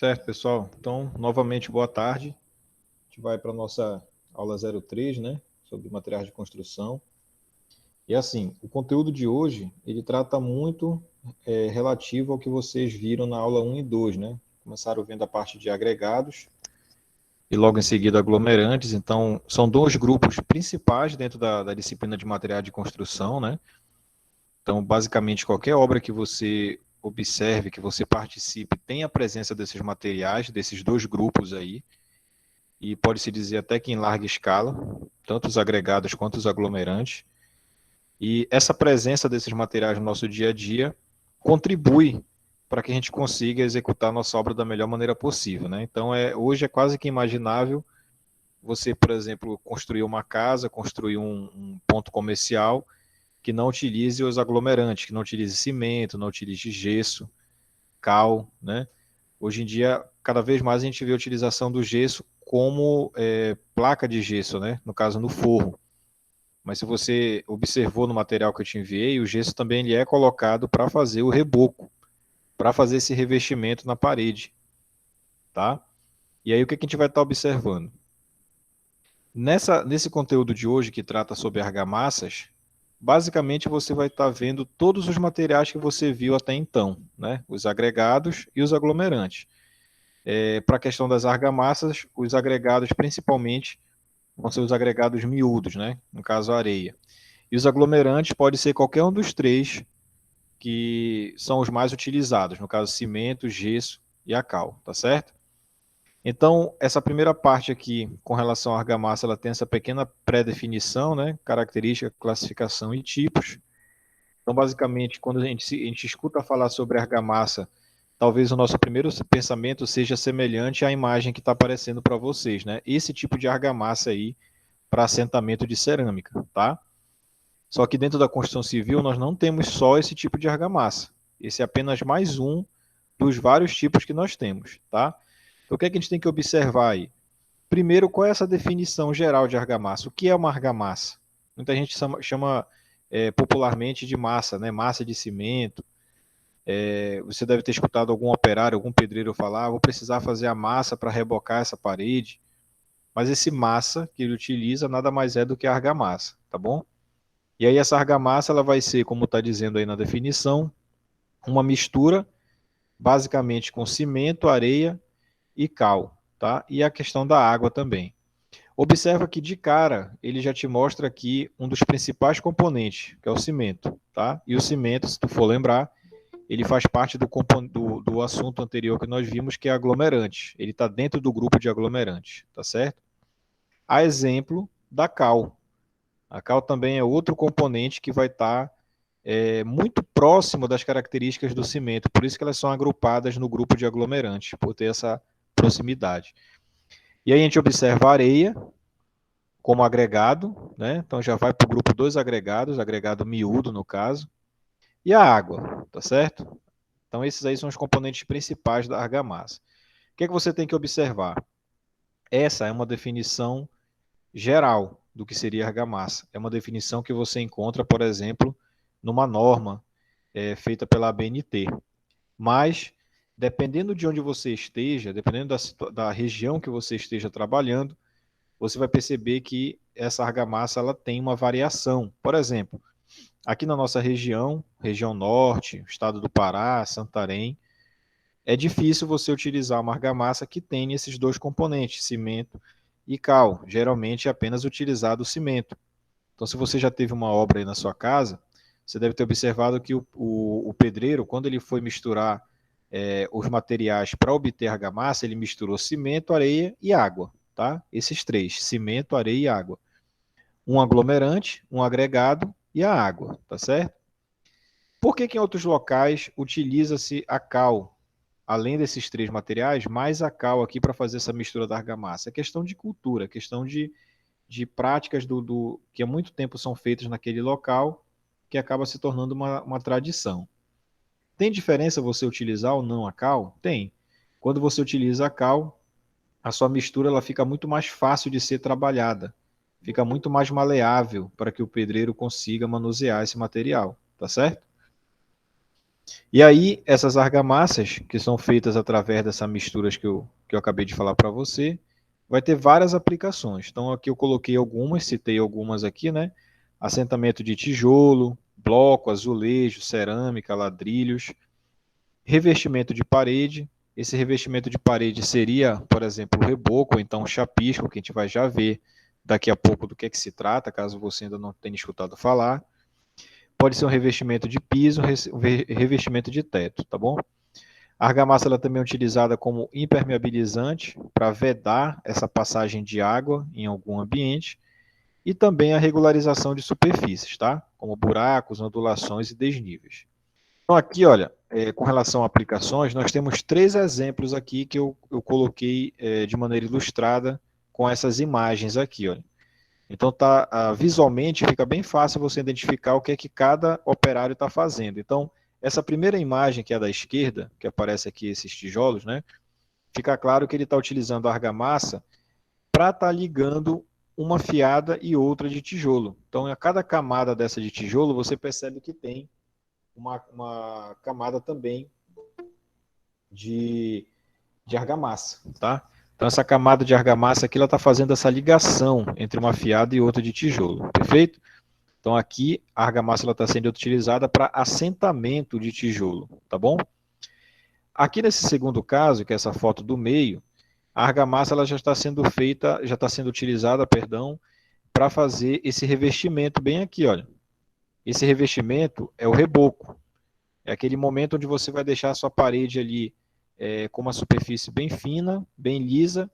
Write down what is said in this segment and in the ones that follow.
Certo, pessoal. Então, novamente, boa tarde. A gente vai para a nossa aula 03, né? Sobre materiais de construção. E assim, o conteúdo de hoje, ele trata muito relativo ao que vocês viram na aula 1 e 2, né? Começaram vendo a parte de agregados e logo em seguida aglomerantes. Então, são dois grupos principais dentro da disciplina de materiais de construção, né? Então, basicamente, qualquer obra que você observe, que você participe, tem a presença desses materiais, desses dois grupos aí. E pode-se dizer até que em larga escala, tanto os agregados quanto os aglomerantes. E essa presença desses materiais no nosso dia a dia contribui para que a gente consiga executar a nossa obra da melhor maneira possível, né? Então, hoje é quase que imaginável você, por exemplo, construir uma casa, construir um ponto comercial que não utilize os aglomerantes, que não utilize cimento, não utilize gesso, cal, né? Hoje em dia, cada vez mais a gente vê a utilização do gesso como placa de gesso, né? No caso, no forro. Mas se você observou no material que eu te enviei, o gesso também ele é colocado para fazer o reboco, para fazer esse revestimento na parede, tá? E aí o que a gente vai estar observando? Nesse conteúdo de hoje que trata sobre argamassas, basicamente você vai estar vendo todos os materiais que você viu até então, né? Os agregados e os aglomerantes. Para a questão das argamassas, os agregados principalmente vão ser os agregados miúdos, né? No caso, a areia. E os aglomerantes pode ser qualquer um dos três que são os mais utilizados, no caso, cimento, gesso e a cal, tá certo? Então, essa primeira parte aqui, com relação à argamassa, ela tem essa pequena pré-definição, né? Característica, classificação e tipos. Então, basicamente, quando a gente escuta falar sobre argamassa, talvez o nosso primeiro pensamento seja semelhante à imagem que está aparecendo para vocês, né? Esse tipo de argamassa aí para assentamento de cerâmica, tá? Só que dentro da construção civil nós não temos só esse tipo de argamassa. Esse é apenas mais um dos vários tipos que nós temos, tá? Então, o que é que a gente tem que observar aí? Primeiro, qual é essa definição geral de argamassa? O que é uma argamassa? Muita gente chama popularmente de massa, né? Massa de cimento. Você deve ter escutado algum operário, algum pedreiro falar, vou precisar fazer a massa para rebocar essa parede. Mas esse massa que ele utiliza nada mais é do que a argamassa, tá bom? E aí essa argamassa ela vai ser, como está dizendo aí na definição, uma mistura basicamente com cimento, areia e cal, tá? E a questão da água também. Observa que de cara ele já te mostra aqui um dos principais componentes, que é o cimento, tá? E o cimento, se tu for lembrar, ele faz parte do assunto anterior que nós vimos, que é aglomerante. Ele está dentro do grupo de aglomerantes, tá certo? A exemplo da cal. A cal também é outro componente que vai estar muito próximo das características do cimento, por isso que elas são agrupadas no grupo de aglomerantes, por ter essa proximidade. E aí a gente observa a areia como agregado, né? Então já vai para o grupo dos agregados, agregado miúdo no caso, e a água, tá certo? Então esses aí são os componentes principais da argamassa. O que é que você tem que observar? Essa é uma definição geral do que seria argamassa. É uma definição que você encontra, por exemplo, numa norma feita pela ABNT. Mas, dependendo de onde você esteja, dependendo da região que você esteja trabalhando, você vai perceber que essa argamassa ela tem uma variação. Por exemplo, aqui na nossa região, região norte, estado do Pará, Santarém, é difícil você utilizar uma argamassa que tenha esses dois componentes, cimento e cal. Geralmente é apenas utilizado o cimento. Então, se você já teve uma obra aí na sua casa, você deve ter observado que o pedreiro, quando ele foi misturar os materiais para obter argamassa, ele misturou cimento, areia e água, tá? Esses três, cimento, areia e água. Um aglomerante, um agregado e a água, tá certo? Por que em outros locais utiliza-se a cal, além desses três materiais, mais a cal aqui para fazer essa mistura da argamassa? É questão de cultura, questão de práticas que há muito tempo são feitas naquele local, que acaba se tornando uma tradição. Tem diferença você utilizar ou não a cal? Tem. Quando você utiliza a cal, a sua mistura ela fica muito mais fácil de ser trabalhada, fica muito mais maleável para que o pedreiro consiga manusear esse material, tá certo? E aí, essas argamassas, que são feitas através dessas misturas que eu acabei de falar para você, vai ter várias aplicações. Então, aqui eu coloquei algumas, citei algumas aqui, né? Assentamento de tijolo, bloco, azulejo, cerâmica, ladrilhos, revestimento de parede. Esse revestimento de parede seria, por exemplo, o reboco, ou então o chapisco, que a gente vai já ver daqui a pouco do que é que se trata, caso você ainda não tenha escutado falar. Pode ser um revestimento de piso, um revestimento de teto, tá bom? A argamassa ela também é utilizada como impermeabilizante para vedar essa passagem de água em algum ambiente e também a regularização de superfícies, tá? Como buracos, ondulações e desníveis. Então aqui, olha, com relação a aplicações, nós temos 3 exemplos aqui que eu coloquei de maneira ilustrada com essas imagens aqui, olha. Então tá, visualmente fica bem fácil você identificar o que é que cada operário está fazendo. Então, essa primeira imagem, que é da esquerda, que aparece aqui esses tijolos, né? Fica claro que ele está utilizando a argamassa para estar ligando uma fiada e outra de tijolo. Então, a cada camada dessa de tijolo, você percebe que tem uma camada também de, de argamassa, tá? Então, essa camada de argamassa aqui, ela está fazendo essa ligação entre uma fiada e outra de tijolo, perfeito? Então, aqui, a argamassa está sendo utilizada para assentamento de tijolo, tá bom? Aqui nesse segundo caso, que é essa foto do meio, a argamassa ela já está sendo feita, já está sendo utilizada, perdão, para fazer esse revestimento bem aqui, olha. Esse revestimento é o reboco. É aquele momento onde você vai deixar a sua parede ali com uma superfície bem fina, bem lisa,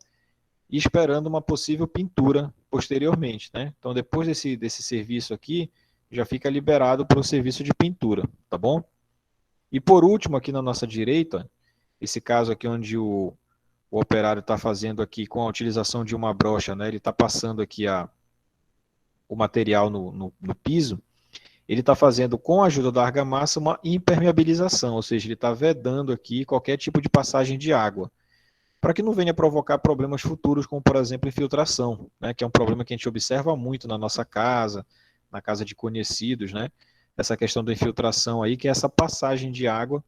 e esperando uma possível pintura posteriormente, né? Então, depois desse serviço aqui, já fica liberado para o serviço de pintura, tá bom? E por último, aqui na nossa direita, esse caso aqui onde o operário está fazendo aqui com a utilização de uma brocha, né? Ele está passando aqui o material no piso, ele está fazendo com a ajuda da argamassa uma impermeabilização, ou seja, ele está vedando aqui qualquer tipo de passagem de água, para que não venha provocar problemas futuros, como por exemplo infiltração, né? Que é um problema que a gente observa muito na nossa casa, na casa de conhecidos, né? Essa questão da infiltração aí, que é essa passagem de água,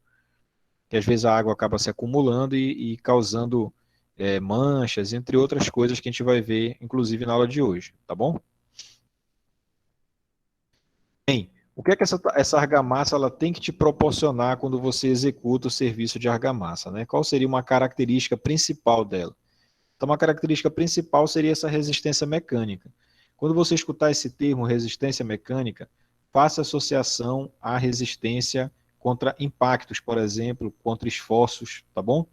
que às vezes a água acaba se acumulando e causando manchas, entre outras coisas que a gente vai ver, inclusive na aula de hoje, tá bom? Bem, o que é que essa argamassa ela tem que te proporcionar quando você executa o serviço de argamassa, né? Qual seria uma característica principal dela? Então, uma característica principal seria essa resistência mecânica. Quando você escutar esse termo, resistência mecânica, faça associação à resistência contra impactos, por exemplo, contra esforços, tá bom?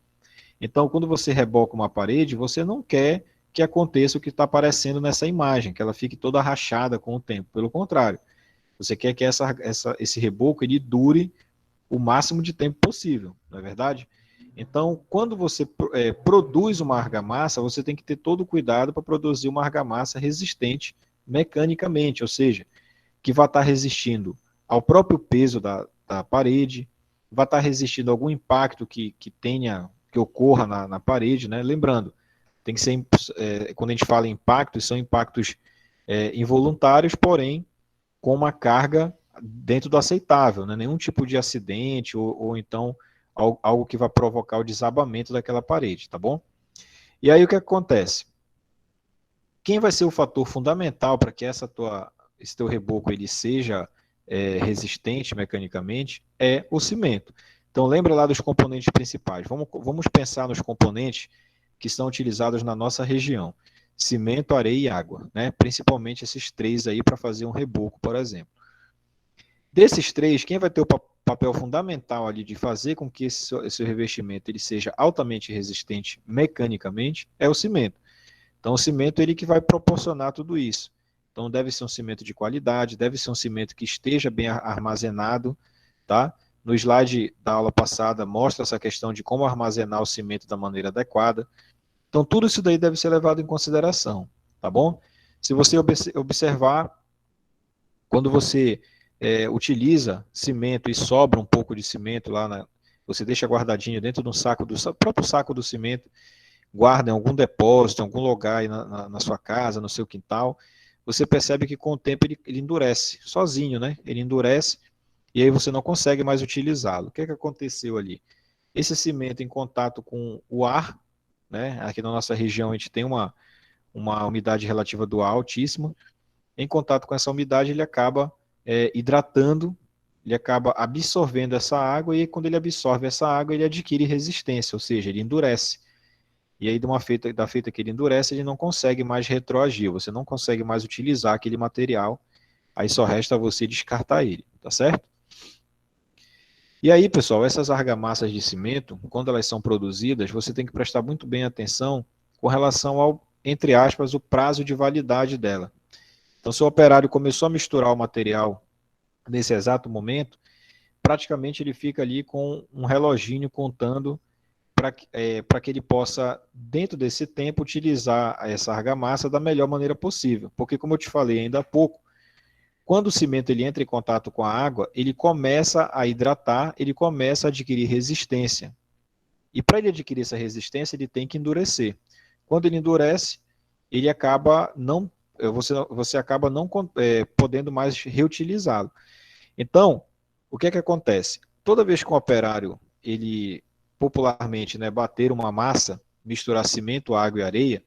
Então, quando você reboca uma parede, você não quer que aconteça o que está aparecendo nessa imagem, que ela fique toda rachada com o tempo. Pelo contrário, você quer que esse reboco ele dure o máximo de tempo possível, não é verdade? Então, quando você produz uma argamassa, você tem que ter todo o cuidado para produzir uma argamassa resistente mecanicamente, ou seja, que vai estar resistindo ao próprio peso da parede, vai estar resistindo a algum impacto que ocorra na parede, né? Lembrando, tem que ser, quando a gente fala em impactos, são impactos involuntários, porém com uma carga dentro do aceitável, né? Nenhum tipo de acidente ou então algo que vai provocar o desabamento daquela parede, tá bom? E aí o que acontece? Quem vai ser o fator fundamental para que esse teu reboco ele seja resistente mecanicamente é o cimento. Então lembra lá dos componentes principais. Vamos pensar nos componentes que são utilizados na nossa região. Cimento, areia e água, né? Principalmente esses 3 aí para fazer um reboco, por exemplo. Desses 3, quem vai ter o papel fundamental ali de fazer com que esse revestimento ele seja altamente resistente mecanicamente é o cimento. Então, o cimento ele que vai proporcionar tudo isso. Então, deve ser um cimento de qualidade, deve ser um cimento que esteja bem armazenado, tá? No slide da aula passada mostra essa questão de como armazenar o cimento da maneira adequada. Então, tudo isso daí deve ser levado em consideração, tá bom? Se você observar, quando você utiliza cimento e sobra um pouco de cimento você deixa guardadinho dentro do saco do próprio saco do cimento, guarda em algum depósito, em algum lugar aí na sua casa, no seu quintal, você percebe que com o tempo ele endurece, sozinho, né? Ele endurece e aí você não consegue mais utilizá-lo. O que é que aconteceu ali? Esse cimento em contato com o ar, né? Aqui na nossa região a gente tem uma umidade relativa do ar altíssima. Em contato com essa umidade, ele acaba hidratando, ele acaba absorvendo essa água, e quando ele absorve essa água, ele adquire resistência, ou seja, ele endurece. E aí, da feita que ele endurece, ele não consegue mais retroagir, você não consegue mais utilizar aquele material, aí só resta você descartar ele, tá certo? E aí, pessoal, essas argamassas de cimento, quando elas são produzidas, você tem que prestar muito bem atenção com relação ao, entre aspas, o prazo de validade dela. Então, se o operário começou a misturar o material nesse exato momento, praticamente ele fica ali com um reloginho contando para que ele possa, dentro desse tempo, utilizar essa argamassa da melhor maneira possível. Porque, como eu te falei ainda há pouco, quando o cimento ele entra em contato com a água, ele começa a hidratar, ele começa a adquirir resistência. E para ele adquirir essa resistência, ele tem que endurecer. Quando ele endurece, ele acaba não, você acaba não podendo mais reutilizá-lo. Então, o que é que acontece? Toda vez que um operário, ele popularmente, né, bater uma massa, misturar cimento, água e areia,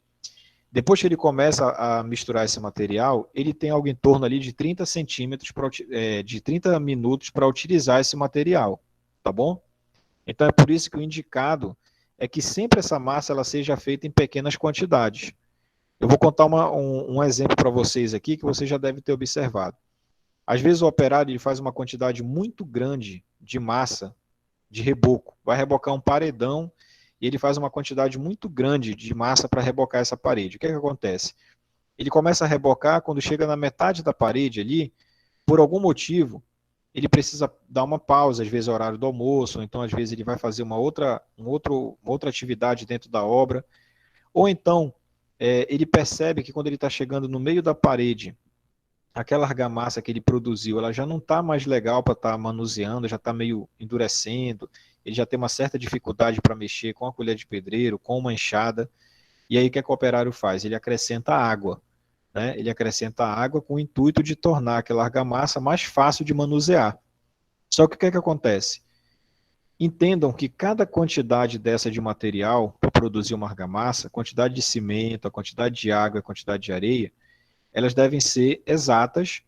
depois que ele começa a misturar esse material, ele tem algo em torno ali de 30 centímetros, de 30 minutos para utilizar esse material, tá bom? Então é por isso que o indicado é que sempre essa massa ela seja feita em pequenas quantidades. Eu vou contar um exemplo para vocês aqui que você já deve ter observado. Às vezes o operário ele faz uma quantidade muito grande de massa de reboco, vai rebocar um paredão e ele faz uma quantidade muito grande de massa para rebocar essa parede. O que é que acontece? Ele começa a rebocar, quando chega na metade da parede ali, por algum motivo, ele precisa dar uma pausa, às vezes é o horário do almoço, ou então às vezes ele vai fazer uma outra atividade dentro da obra, ou então ele percebe que quando ele está chegando no meio da parede, aquela argamassa que ele produziu, ela já não está mais legal para estar manuseando, já está meio endurecendo, ele já tem uma certa dificuldade para mexer com a colher de pedreiro, com uma enxada, e aí o que é que o operário faz? Ele acrescenta água, né? Ele acrescenta água com o intuito de tornar aquela argamassa mais fácil de manusear. Só que o que é que acontece? Entendam que cada quantidade dessa de material para produzir uma argamassa, a quantidade de cimento, a quantidade de água, a quantidade de areia, elas devem ser exatas,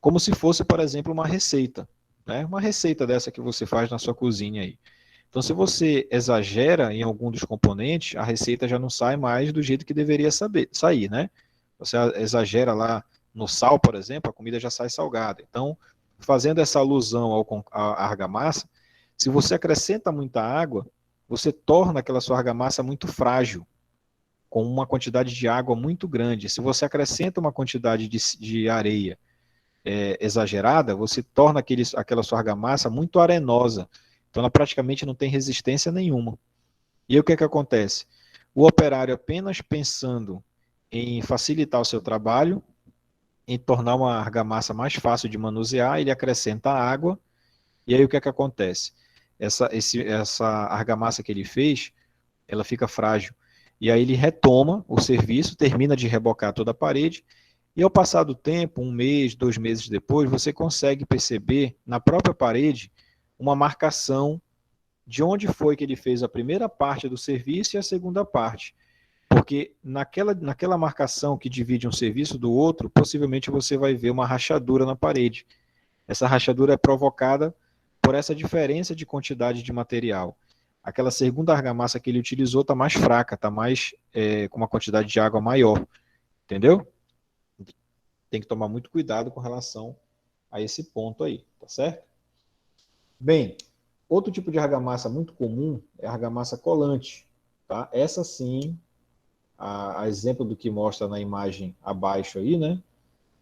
como se fosse, por exemplo, uma receita, né? Uma receita dessa que você faz na sua cozinha aí. Então, se você exagera em algum dos componentes, a receita já não sai mais do jeito que deveria sair, né? Você exagera lá no sal, por exemplo, a comida já sai salgada. Então, fazendo essa alusão à argamassa, se você acrescenta muita água, você torna aquela sua argamassa muito frágil, com uma quantidade de água muito grande. Se você acrescenta uma quantidade de areia exagerada, você torna aquela sua argamassa muito arenosa. Então ela praticamente não tem resistência nenhuma. E aí o que é que acontece? O operário apenas pensando em facilitar o seu trabalho, em tornar uma argamassa mais fácil de manusear, ele acrescenta água, e aí o que é que acontece? Essa argamassa que ele fez, ela fica frágil. E aí ele retoma o serviço, termina de rebocar toda a parede, e ao passar do tempo, 1 mês, 2 meses depois, você consegue perceber na própria parede uma marcação de onde foi que ele fez a primeira parte do serviço e a segunda parte. Porque naquela marcação que divide um serviço do outro, possivelmente você vai ver uma rachadura na parede. Essa rachadura é provocada por essa diferença de quantidade de material. Aquela segunda argamassa que ele utilizou está mais fraca, está mais com uma quantidade de água maior. Entendeu? Tem que tomar muito cuidado com relação a esse ponto aí, tá certo? Bem, outro tipo de argamassa muito comum é a argamassa colante, tá? Essa sim, a exemplo do que mostra na imagem abaixo aí, né?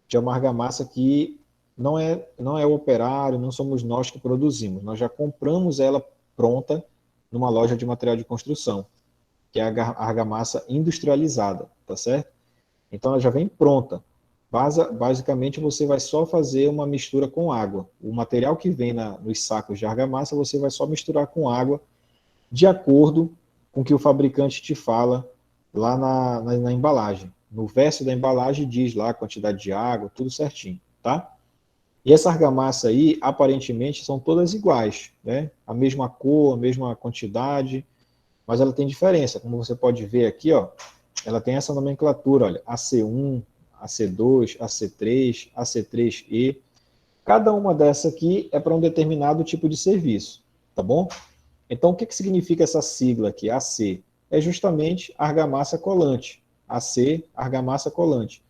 Que é uma argamassa que não é o operário, não somos nós que produzimos, nós já compramos ela pronta numa loja de material de construção, que é a argamassa industrializada, tá certo? Então ela já vem pronta. Basicamente você vai só fazer uma mistura com água. O material que vem nos sacos de argamassa você vai só misturar com água de acordo com o que o fabricante te fala lá na embalagem. No verso da embalagem diz lá a quantidade de água, tudo certinho, tá? E essa argamassa aí, aparentemente, são todas iguais, né? A mesma cor, a mesma quantidade, mas ela tem diferença. Como você pode ver aqui, ó, ela tem essa nomenclatura, olha, AC1, AC2, AC3, AC3E. Cada uma dessa aqui é para um determinado tipo de serviço, tá bom? Então, o que significa essa sigla aqui, AC? É justamente argamassa colante. AC, argamassa colante.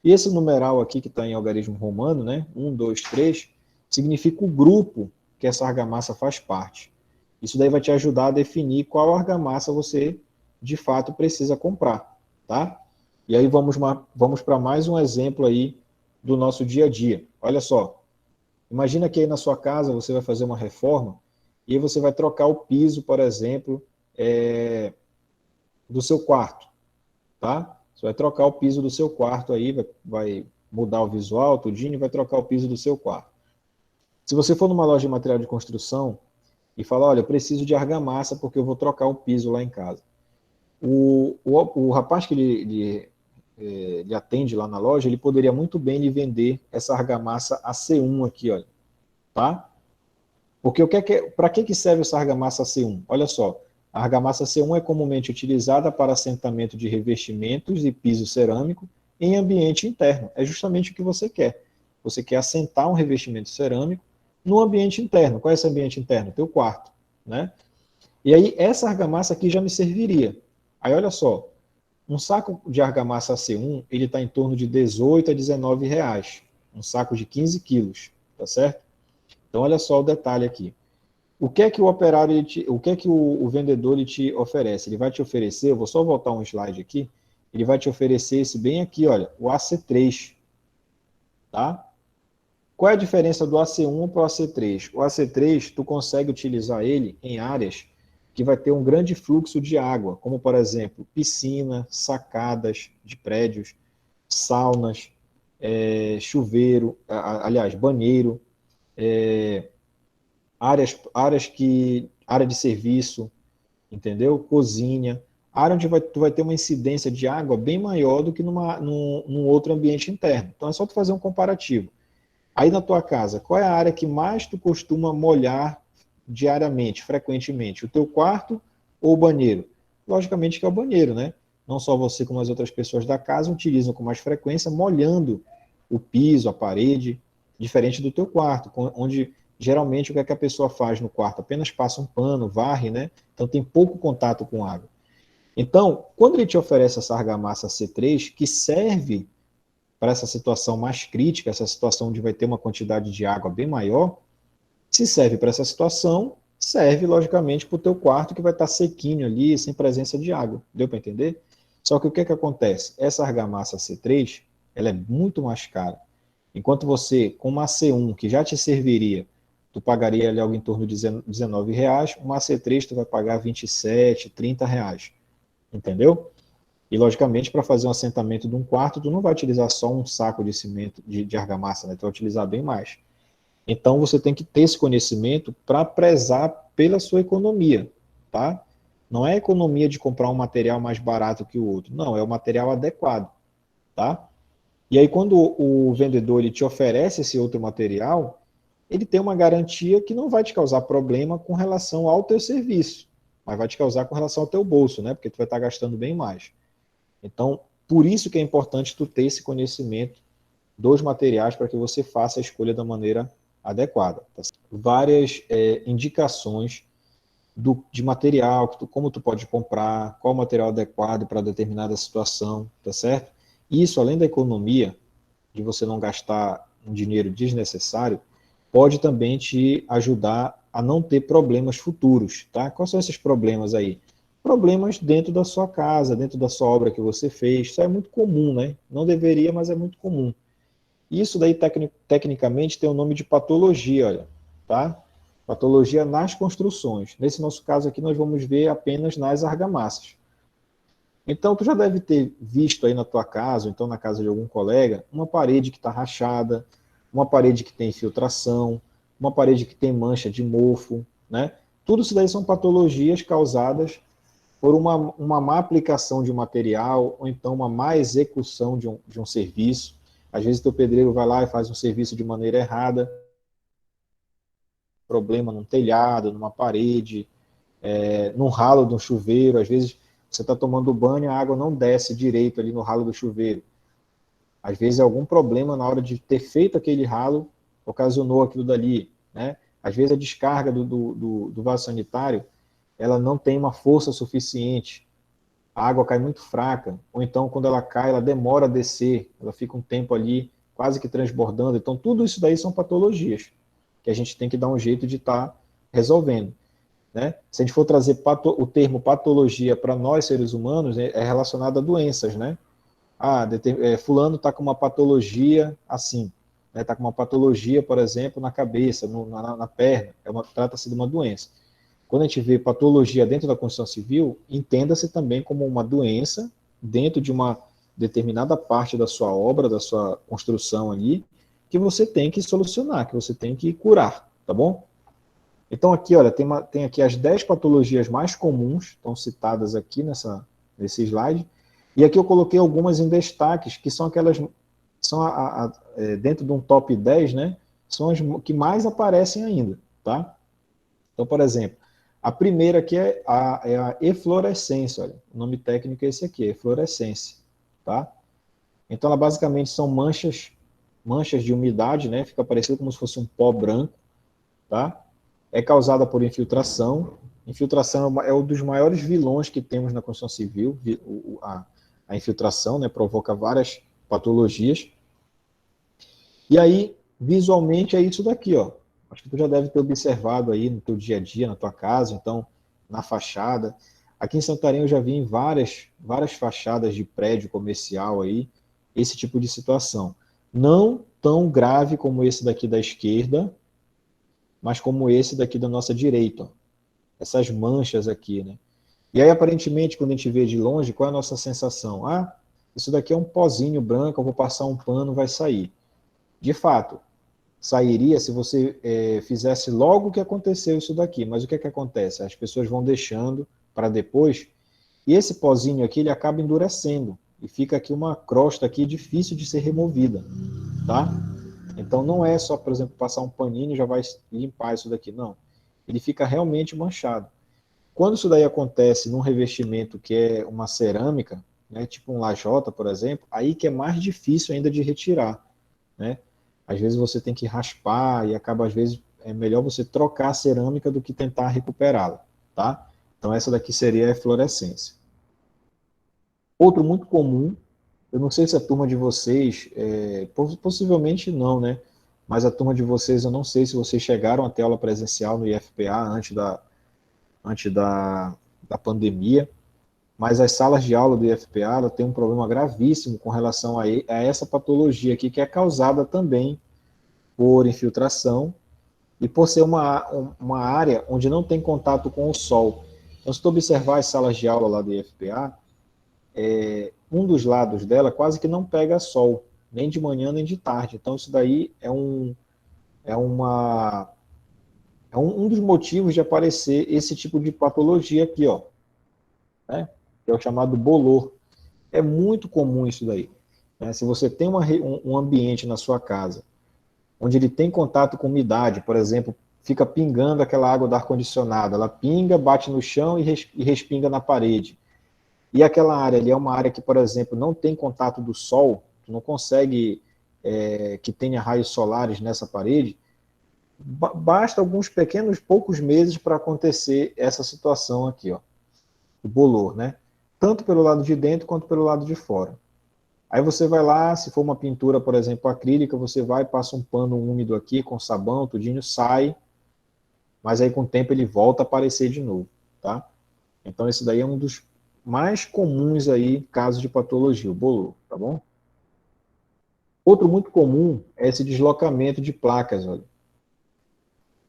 E esse numeral aqui, que está em algarismo romano, né? 1, 2, 3, significa o grupo que essa argamassa faz parte. Isso daí vai te ajudar a definir qual argamassa você, de fato, precisa comprar, tá? E aí vamos para mais um exemplo aí do nosso dia a dia. Olha só, imagina que aí na sua casa você vai fazer uma reforma e você vai trocar o piso, por exemplo, do seu quarto, tá? Você vai trocar o piso do seu quarto aí, vai mudar o visual, tudinho, e vai trocar o piso do seu quarto. Se você for numa loja de material de construção e falar, olha, eu preciso de argamassa porque eu vou trocar o piso lá em casa. O rapaz que lhe atende lá na loja, ele poderia muito bem lhe vender essa argamassa AC1 aqui, olha, tá? Porque para que serve essa argamassa C1? Olha só, a argamassa C1 é comumente utilizada para assentamento de revestimentos e piso cerâmico em ambiente interno. É justamente o que você quer. Você quer assentar um revestimento cerâmico no ambiente interno. Qual é esse ambiente interno? Teu quarto, né? E aí, essa argamassa aqui já me serviria. Aí, olha só, um saco de argamassa C1, ele está em torno de 18 a 19 reais. Um saco de 15 quilos, tá certo? Então, olha só o detalhe aqui. O que é que o operário, o que é que o vendedor ele te oferece? Ele vai te oferecer, eu vou só voltar um slide aqui, ele vai te oferecer esse bem aqui, olha, o AC3, tá? Qual é a diferença do AC1 para o AC3? O AC3, tu consegue utilizar ele em áreas que vai ter um grande fluxo de água, como, por exemplo, piscina, sacadas de prédios, saunas, chuveiro, aliás, banheiro, área de serviço, entendeu? Cozinha, área onde tu vai ter uma incidência de água bem maior do que num outro ambiente interno. Então é só tu fazer um comparativo. Aí na tua casa, qual é a área que mais tu costuma molhar diariamente, frequentemente? O teu quarto ou o banheiro? Logicamente que é o banheiro, né? Não só você como as outras pessoas da casa utilizam com mais frequência molhando o piso, a parede, diferente do teu quarto, onde geralmente o que é que a pessoa faz no quarto? Apenas passa um pano, varre, né? Então tem pouco contato com água. Então, quando ele te oferece essa argamassa C3, que serve para essa situação mais crítica, essa situação onde vai ter uma quantidade de água bem maior, se serve para essa situação, serve, logicamente, para o teu quarto que vai estar sequinho ali, sem presença de água. Deu para entender? Só que o que é que acontece? Essa argamassa C3, ela é muito mais cara. Enquanto você, com uma C1, que já te serviria, tu pagaria ali algo em torno de R$19, uma C3 tu vai pagar 27, R$30. Entendeu? E, logicamente, para fazer um assentamento de um quarto, tu não vai utilizar só um saco de cimento, de argamassa, né? Tu vai utilizar bem mais. Então, você tem que ter esse conhecimento para prezar pela sua economia, tá? Não é a economia de comprar um material mais barato que o outro. Não, é o material adequado, tá? E aí, quando o vendedor ele te oferece esse outro material, ele tem uma garantia que não vai te causar problema com relação ao teu serviço, mas vai te causar com relação ao teu bolso, né? Porque tu vai estar gastando bem mais. Então, por isso que é importante tu ter esse conhecimento dos materiais para que você faça a escolha da maneira adequada. Tá? Várias indicações de material, como tu pode comprar, qual o material adequado para determinada situação, tá certo? Isso, além da economia, de você não gastar um dinheiro desnecessário, pode também te ajudar a não ter problemas futuros, tá? Quais são esses problemas aí? Problemas dentro da sua casa, dentro da sua obra que você fez. Isso é muito comum, né? Não deveria, mas é muito comum. Isso daí, tecnicamente, tem o nome de patologia, olha, tá? Patologia nas construções. Nesse nosso caso aqui, nós vamos ver apenas nas argamassas. Então, tu já deve ter visto aí na tua casa, ou então na casa de algum colega, uma parede que está rachada, uma parede que tem infiltração, uma parede que tem mancha de mofo, né? Tudo isso daí são patologias causadas por uma má aplicação de um material, ou então uma má execução de um serviço. Às vezes, teu pedreiro vai lá e faz um serviço de maneira errada, problema num telhado, numa parede, num ralo de um chuveiro. Às vezes, você está tomando banho, a água não desce direito ali no ralo do chuveiro. Às vezes, algum problema na hora de ter feito aquele ralo ocasionou aquilo dali, né? Às vezes, a descarga do vaso sanitário, ela não tem uma força suficiente, a água cai muito fraca, ou então, quando ela cai, ela demora a descer, ela fica um tempo ali quase que transbordando. Então, tudo isso daí são patologias que a gente tem que dar um jeito de estar resolvendo, né? Se a gente for trazer o termo patologia para nós, seres humanos, é relacionado a doenças, né? Fulano está com uma patologia assim, né? Está com uma patologia, por exemplo, na cabeça, na perna, trata-se de uma doença. Quando a gente vê patologia dentro da construção civil, entenda-se também como uma doença dentro de uma determinada parte da sua obra, da sua construção ali, que você tem que solucionar, que você tem que curar, tá bom? Então aqui, olha, tem aqui as 10 patologias mais comuns, estão citadas aqui nesse slide, e aqui eu coloquei algumas em destaques, que são aquelas, dentro de um top 10, né, são as que mais aparecem ainda, tá? Então, por exemplo, a primeira aqui é a eflorescência, olha, o nome técnico é esse aqui, eflorescência, tá? Então, ela basicamente são manchas de umidade, né? Fica parecido como se fosse um pó branco, tá? É causada por infiltração. Infiltração é um dos maiores vilões que temos na construção civil. A infiltração, né, provoca várias patologias. E aí, visualmente, é isso daqui, ó. Acho que tu já deve ter observado aí no teu dia a dia, na tua casa, então, na fachada. Aqui em Santarém eu já vi em várias fachadas de prédio comercial aí, esse tipo de situação. Não tão grave como esse daqui da esquerda, mas como esse daqui da nossa direita, ó. Essas manchas aqui, né? E aí, aparentemente, quando a gente vê de longe, qual é a nossa sensação? Ah, isso daqui é um pozinho branco, eu vou passar um pano, vai sair. De fato, sairia se você fizesse logo o que aconteceu isso daqui. Mas o que é que acontece? As pessoas vão deixando para depois, e esse pozinho aqui ele acaba endurecendo, e fica aqui uma crosta aqui difícil de ser removida, tá? Então não é só, por exemplo, passar um paninho e já vai limpar isso daqui, não. Ele fica realmente manchado. Quando isso daí acontece num revestimento que é uma cerâmica, né, tipo um lajota, por exemplo, aí que é mais difícil ainda de retirar, né? Às vezes você tem que raspar e acaba, às vezes, é melhor você trocar a cerâmica do que tentar recuperá-la, tá? Então essa daqui seria a eflorescência. Outro muito comum, eu não sei se a turma de vocês, possivelmente não, né? Mas a turma de vocês, eu não sei se vocês chegaram até aula presencial no IFPA antes da pandemia, mas as salas de aula do IFPA ela tem um problema gravíssimo com relação a essa patologia aqui, que é causada também por infiltração e por ser uma área onde não tem contato com o sol. Então, se tu observar as salas de aula lá do IFPA, um dos lados dela quase que não pega sol, nem de manhã nem de tarde. Então, isso daí é um dos motivos de aparecer esse tipo de patologia aqui, ó, né? Que é o chamado bolor. É muito comum isso daí, né? Se você tem um ambiente na sua casa onde ele tem contato com umidade, por exemplo, fica pingando aquela água do ar-condicionado, ela pinga, bate no chão e respinga na parede. E aquela área ali é uma área que, por exemplo, não tem contato do sol, tu não consegue que tenha raios solares nessa parede, basta alguns poucos meses para acontecer essa situação aqui, ó, o bolor, né? Tanto pelo lado de dentro quanto pelo lado de fora. Aí você vai lá, se for uma pintura, por exemplo, acrílica, você vai, passa um pano úmido aqui com sabão, tudinho, sai, mas aí com o tempo ele volta a aparecer de novo, tá? Então esse daí é um dos mais comuns aí casos de patologia, o bolor, tá bom? Outro muito comum é esse deslocamento de placas, olha.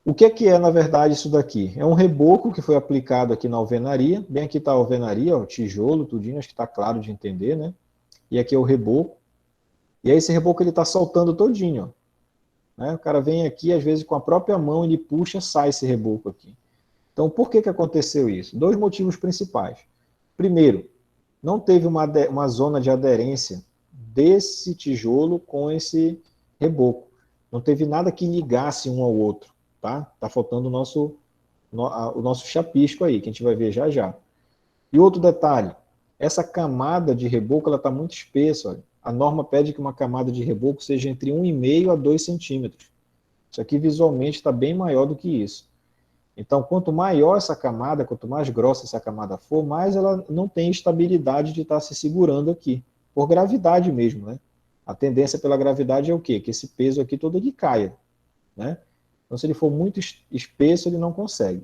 O que é, na verdade, isso daqui? É um reboco que foi aplicado aqui na alvenaria, bem aqui está a alvenaria, ó, tijolo, tudinho, acho que está claro de entender, né? E aqui é o reboco, e aí esse reboco ele está soltando todinho, ó, né? O cara vem aqui, às vezes com a própria mão ele puxa, sai esse reboco aqui. Então, por que aconteceu isso? Dois motivos principais. Primeiro, não teve uma zona de aderência desse tijolo com esse reboco. Não teve nada que ligasse um ao outro, tá? Tá faltando o nosso chapisco aí, que a gente vai ver já já. E outro detalhe, essa camada de reboco ela está muito espessa. Olha. A norma pede que uma camada de reboco seja entre 1,5 a 2 centímetros. Isso aqui visualmente está bem maior do que isso. Então, quanto maior essa camada, quanto mais grossa essa camada for, mais ela não tem estabilidade de estar se segurando aqui, por gravidade mesmo, né? A tendência pela gravidade é o quê? Que esse peso aqui todo ele caia, né? Então, se ele for muito espesso, ele não consegue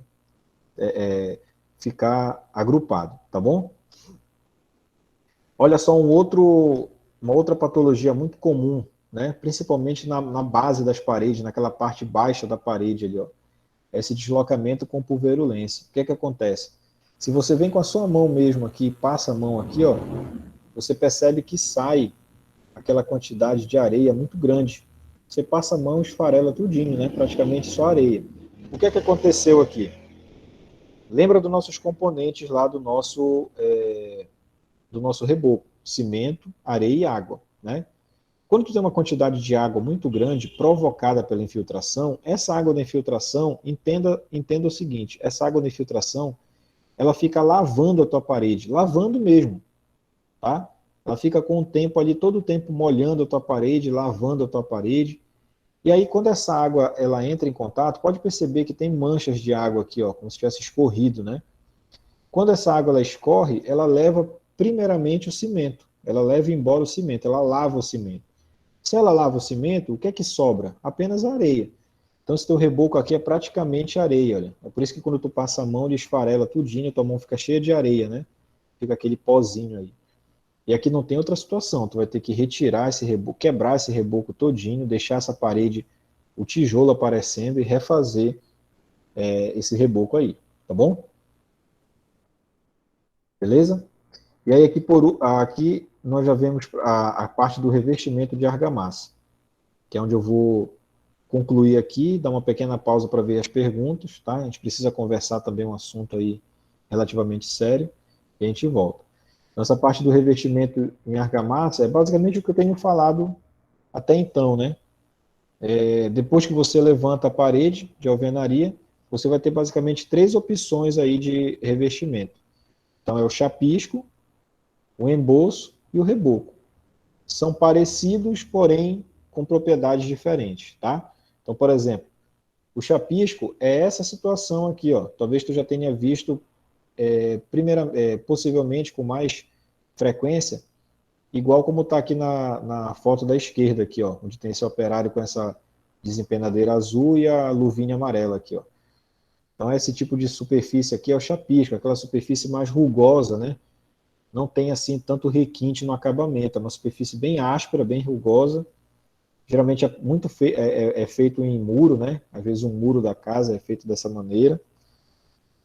ficar agrupado, tá bom? Olha só uma outra patologia muito comum, né? Principalmente na base das paredes, naquela parte baixa da parede ali, ó. Esse deslocamento com pulverulência. O que é que acontece? Se você vem com a sua mão mesmo aqui, passa a mão aqui, ó, você percebe que sai aquela quantidade de areia muito grande. Você passa a mão e esfarela tudinho, né? Praticamente só areia. O que é que aconteceu aqui? Lembra dos nossos componentes lá do nosso reboco? Cimento, areia e água, né? Quando tu tem uma quantidade de água muito grande provocada pela infiltração, essa água da infiltração, entenda o seguinte, essa água da infiltração, ela fica lavando a tua parede, lavando mesmo, tá? Ela fica com o tempo ali, todo o tempo molhando a tua parede, lavando a tua parede. E aí, quando essa água ela entra em contato, pode perceber que tem manchas de água aqui, ó, como se tivesse escorrido, né? Quando essa água ela escorre, ela leva primeiramente o cimento. Ela leva embora o cimento, ela lava o cimento. Se ela lava o cimento, o que é que sobra? Apenas a areia. Então, esse teu reboco aqui é praticamente areia, olha. É por isso que quando tu passa a mão, ele esfarela tudinho, tua mão fica cheia de areia, né? Fica aquele pozinho aí. E aqui não tem outra situação, tu vai ter que retirar esse reboco, quebrar esse reboco todinho, deixar essa parede, o tijolo aparecendo e refazer esse reboco aí, tá bom? Beleza? E aí aqui nós já vemos a parte do revestimento de argamassa, que é onde eu vou concluir aqui, dar uma pequena pausa para ver as perguntas, tá? A gente precisa conversar também um assunto aí relativamente sério, e a gente volta. Então, essa parte do revestimento em argamassa é basicamente o que eu tenho falado até então, né? Depois que você levanta a parede de alvenaria, você vai ter basicamente três opções aí de revestimento. Então, é o chapisco, o emboço e o reboco. São parecidos, porém com propriedades diferentes, tá? Então, por exemplo, o chapisco é essa situação aqui, ó. Talvez tu já tenha visto, possivelmente com mais frequência, igual como está aqui na foto da esquerda aqui, ó, onde tem esse operário com essa desempenadeira azul e a luvinha amarela aqui, ó. Então, esse tipo de superfície aqui é o chapisco, aquela superfície mais rugosa, né? Não tem assim tanto requinte no acabamento, é uma superfície bem áspera, bem rugosa. Geralmente é feito em muro, né? Às vezes um muro da casa é feito dessa maneira,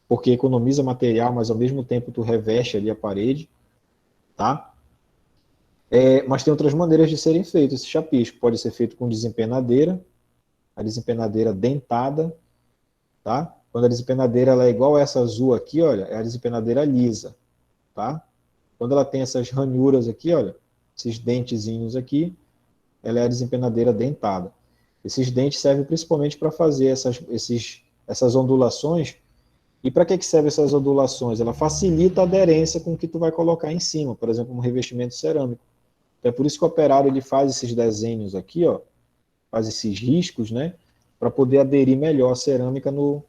porque economiza material, mas ao mesmo tempo tu reveste ali a parede, tá? Mas tem outras maneiras de serem feitos esse chapisco. Pode ser feito com desempenadeira, a desempenadeira dentada, tá? Quando a desempenadeira ela é igual a essa azul aqui, olha, é a desempenadeira lisa, tá? Quando ela tem essas ranhuras aqui, olha, esses dentezinhos aqui, ela é a desempenadeira dentada. Esses dentes servem principalmente para fazer essas ondulações. E para que servem essas ondulações? Ela facilita a aderência com o que tu vai colocar em cima, por exemplo, um revestimento cerâmico. Então, é por isso que o operário ele faz esses desenhos aqui, ó, faz esses riscos, né, para poder aderir melhor a cerâmica no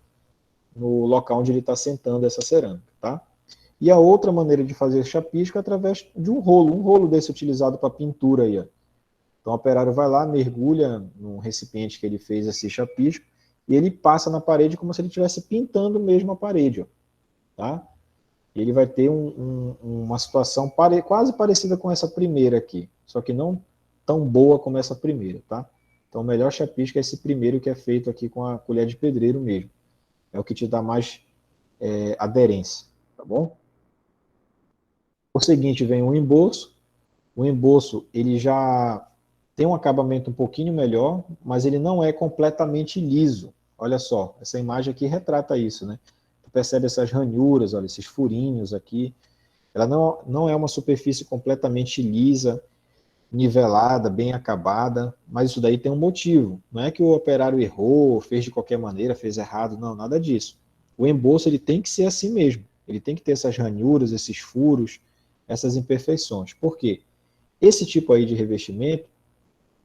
local onde ele está sentando essa cerâmica, tá? E a outra maneira de fazer chapisco é através de um rolo desse utilizado para pintura aí, ó. Então o operário vai lá, mergulha no recipiente que ele fez esse chapisco e ele passa na parede como se ele estivesse pintando mesmo a parede, ó, tá? E ele vai ter uma situação quase parecida com essa primeira aqui, só que não tão boa como essa primeira, tá? Então o melhor chapisco é esse primeiro que é feito aqui com a colher de pedreiro mesmo. É o que te dá mais aderência, tá bom? Por seguinte vem o emboço. O emboço ele já tem um acabamento um pouquinho melhor, mas ele não é completamente liso. Olha só, essa imagem aqui retrata isso, né? Tu percebe essas ranhuras, olha, esses furinhos aqui. Ela não é uma superfície completamente lisa. nivelada, bem acabada, mas isso daí tem um motivo. Não é que o operário errou, fez de qualquer maneira, fez errado, não, nada disso. O embolso ele tem que ser assim mesmo. Ele tem que ter essas ranhuras, esses furos, essas imperfeições. Por quê? Esse tipo aí de revestimento,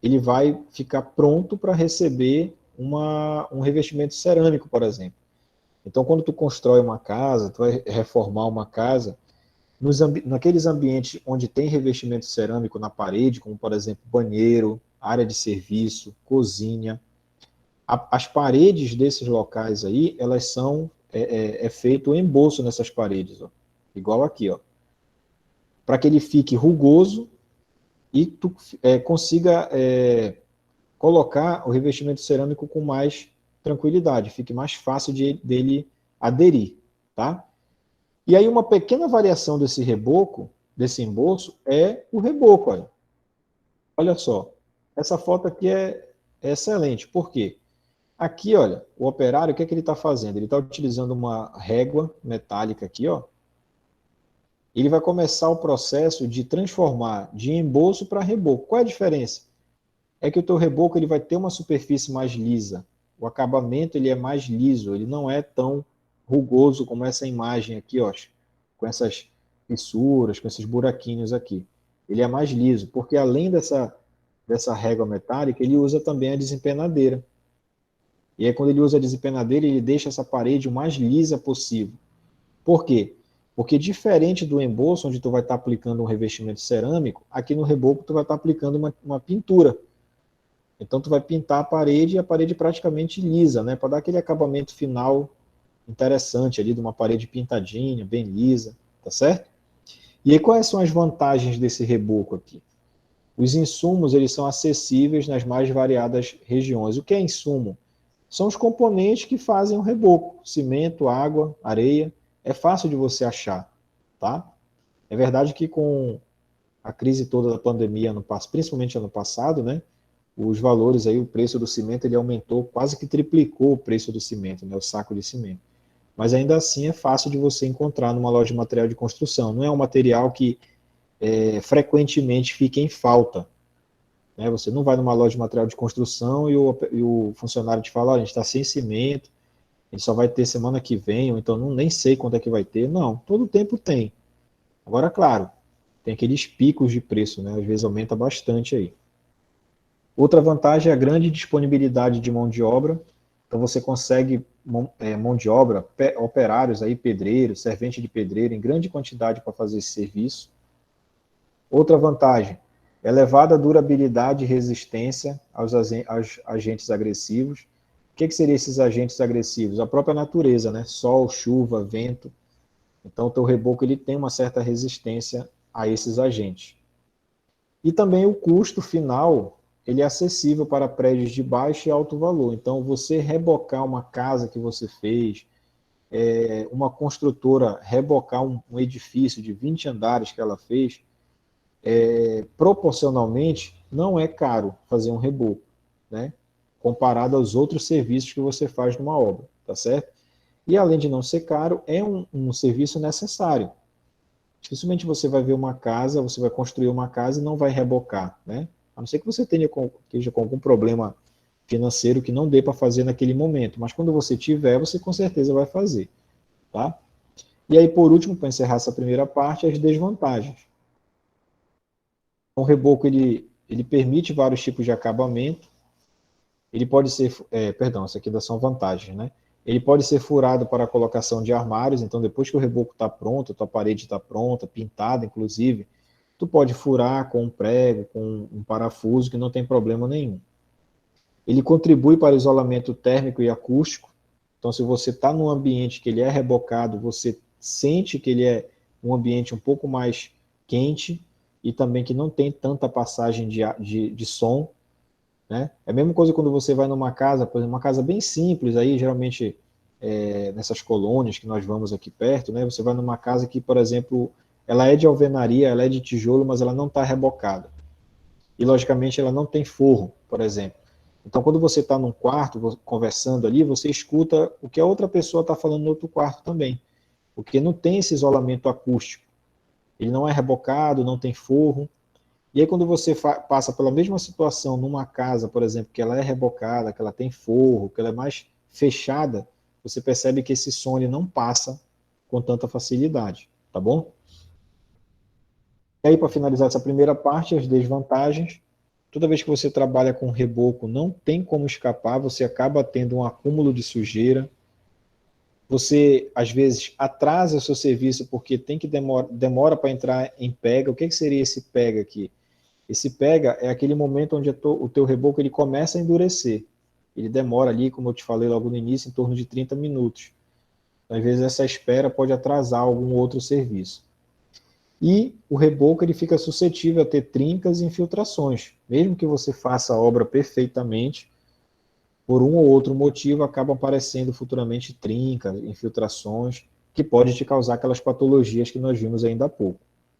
ele vai ficar pronto para receber um revestimento cerâmico, por exemplo. Então, quando tu constrói uma casa, tu vai reformar uma casa, naqueles ambientes onde tem revestimento cerâmico na parede, como por exemplo banheiro, área de serviço, cozinha, as paredes desses locais aí, elas são feito o embolso nessas paredes, ó, igual aqui, ó, para que ele fique rugoso e tu consiga colocar o revestimento cerâmico com mais tranquilidade, fique mais fácil dele aderir, tá? E aí uma pequena variação desse reboco, desse embolso, é o reboco. Olha só, essa foto aqui é excelente. Por quê? Aqui, olha, o operário, o que é que ele está fazendo? Ele está utilizando uma régua metálica aqui, ó. Ele vai começar o processo de transformar de embolso para reboco. Qual é a diferença? É que o teu reboco ele vai ter uma superfície mais lisa. O acabamento ele é mais liso, ele não é tão rugoso como essa imagem aqui, ó, com essas fissuras, com esses buraquinhos aqui. Ele é mais liso, porque além dessa régua metálica, ele usa também a desempenadeira. E aí quando ele usa a desempenadeira, ele deixa essa parede o mais lisa possível. Por quê? Porque diferente do embolso, onde tu vai estar aplicando um revestimento cerâmico, aqui no reboco tu vai estar aplicando uma pintura. Então tu vai pintar a parede e a parede praticamente lisa, né? Para dar aquele acabamento final interessante ali de uma parede pintadinha, bem lisa, tá certo? E aí quais são as vantagens desse reboco aqui? Os insumos eles são acessíveis nas mais variadas regiões. O que é insumo? São os componentes que fazem o reboco: cimento, água, areia. É fácil de você achar, tá? É verdade que com a crise toda da pandemia, principalmente ano passado, né? Os valores aí, o preço do cimento ele aumentou, quase que triplicou o preço do cimento, né, o saco de cimento. Mas ainda assim é fácil de você encontrar numa loja de material de construção. Não é um material que frequentemente fica em falta. Né? Você não vai numa loja de material de construção e o funcionário te fala, a gente está sem cimento, a gente só vai ter semana que vem, ou então nem sei quando é que vai ter. Não, todo tempo tem. Agora, claro, tem aqueles picos de preço, né? Às vezes aumenta bastante aí. Outra vantagem é a grande disponibilidade de mão de obra. Então você consegue mão de obra, operários aí, pedreiros, servente de pedreiro em grande quantidade para fazer esse serviço. Outra vantagem, elevada durabilidade e resistência aos agentes agressivos. O que seriam esses agentes agressivos? A própria natureza, né? Sol, chuva, vento. Então o teu reboco ele tem uma certa resistência a esses agentes. E também o custo final, ele é acessível para prédios de baixo e alto valor. Então, você rebocar uma casa que você fez, uma construtora rebocar um edifício de 20 andares que ela fez, proporcionalmente, não é caro fazer um reboco, né? Comparado aos outros serviços que você faz numa obra, tá certo? E além de não ser caro, é um serviço necessário. Dificilmente você vai ver uma casa, você vai construir uma casa e não vai rebocar, né? A não ser que você esteja com algum problema financeiro que não dê para fazer naquele momento. Mas quando você tiver, você com certeza vai fazer, tá? E aí, por último, para encerrar essa primeira parte, as desvantagens. O reboco, ele permite vários tipos de acabamento. Ele pode ser, perdão, isso aqui ainda são vantagens, né? Ele pode ser furado para a colocação de armários, então depois que o reboco está pronto, a tua parede está pronta, pintada inclusive, tu pode furar com um prego, com um parafuso, que não tem problema nenhum. Ele contribui para o isolamento térmico e acústico, então se você está num ambiente que ele é rebocado, você sente que ele é um ambiente um pouco mais quente e também que não tem tanta passagem de som, né? É a mesma coisa quando você vai numa casa, por exemplo, uma casa bem simples, aí geralmente nessas colônias que nós vamos aqui perto, né? Você vai numa casa que, por exemplo, ela é de alvenaria, ela é de tijolo, mas ela não está rebocada. E, logicamente, ela não tem forro, por exemplo. Então, quando você está num quarto, conversando ali, você escuta o que a outra pessoa está falando no outro quarto também, porque não tem esse isolamento acústico. Ele não é rebocado, não tem forro. E aí quando você passa pela mesma situação numa casa, por exemplo, que ela é rebocada, que ela tem forro, que ela é mais fechada, você percebe que esse som ele não passa com tanta facilidade, tá bom? E aí, para finalizar essa primeira parte, as desvantagens. Toda vez que você trabalha com reboco, não tem como escapar, você acaba tendo um acúmulo de sujeira. Você, às vezes, atrasa o seu serviço porque tem que demora para entrar em pega. O que seria esse pega aqui? Esse pega é aquele momento onde o teu reboco ele começa a endurecer. Ele demora ali, como eu te falei logo no início, em torno de 30 minutos. Às vezes essa espera pode atrasar algum outro serviço. E o reboco ele fica suscetível a ter trincas e infiltrações. Mesmo que você faça a obra perfeitamente, por um ou outro motivo acabam aparecendo futuramente trincas, infiltrações, que pode te causar aquelas patologias que nós vimos ainda há pouco.